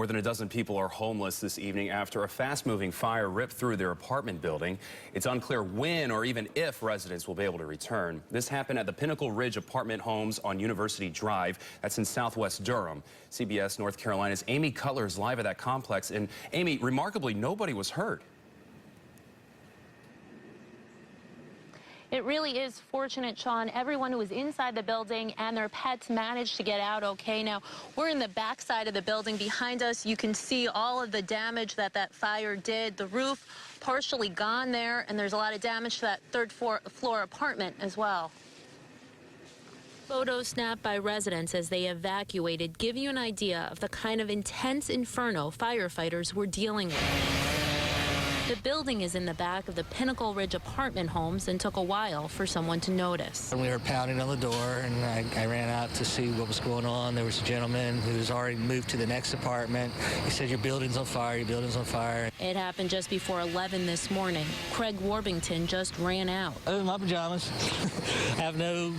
More than a dozen people are homeless this evening after a fast-moving fire ripped through their apartment building. It's unclear when or even if residents will be able to return. This happened at the Pinnacle Ridge apartment homes on University Drive. That's in southwest Durham. CBS North Carolina's Amy Cutler is live at that complex. And Amy, remarkably, nobody was hurt. It really is fortunate, Sean. Everyone who was inside the building and their pets managed to get out okay. Now, we're in the back side of the building. Behind us, you can see all of the damage that fire did. The roof partially gone there, and there's a lot of damage to that third floor apartment as well. Photos snapped by residents as they evacuated give you an idea of the kind of intense inferno firefighters were dealing with. The building is in the back of the Pinnacle Ridge apartment homes and took a while for someone to notice. We were pounding on the door, and I ran out to see what was going on. There was a gentleman who's already moved to the next apartment. He said, "Your building's on fire, your building's on fire." It happened just before 11 this morning. Craig Warbington just ran out. I was in my pajamas. I have no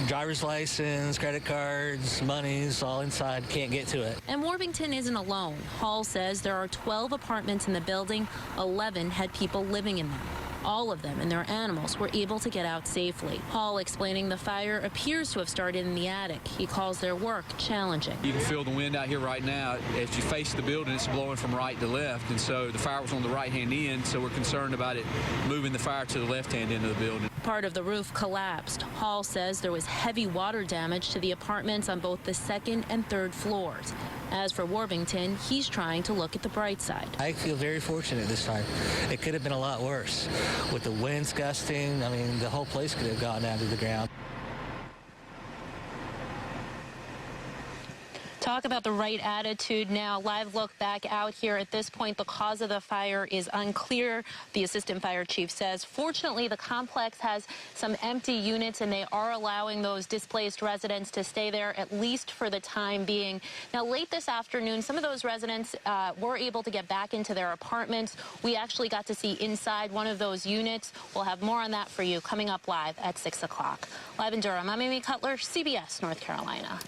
driver's license, credit cards, money's all inside. Can't get to it. And Warbington isn't alone. Hall says there are 12 apartments in the building. 11 had people living in them. All of them and their animals were able to get out safely. Hall explaining the fire appears to have started in the attic. He calls their work challenging. You can feel the wind out here right now. As you face the building, it's blowing from right to left, and so the fire was on the right-hand end, so we're concerned about it moving the fire to the left-hand end of the building. Part of the roof collapsed. Hall says there was heavy water damage to the apartments on both the second and third floors. As for Warbington, he's trying to look at the bright side. I feel very fortunate this time. It could have been a lot worse. With the winds gusting, I mean, the whole place could have gone down to the ground. Talk about the right attitude now. Live look back out here. At this point, the cause of the fire is unclear, the assistant fire chief says. Fortunately, the complex has some empty units, and they are allowing those displaced residents to stay there, at least for the time being. Now, late this afternoon, some of those residents were able to get back into their apartments. We actually got to see inside one of those units. We'll have more on that for you coming up live at 6 o'clock. Live in Durham, I'm Amy Cutler, CBS North Carolina.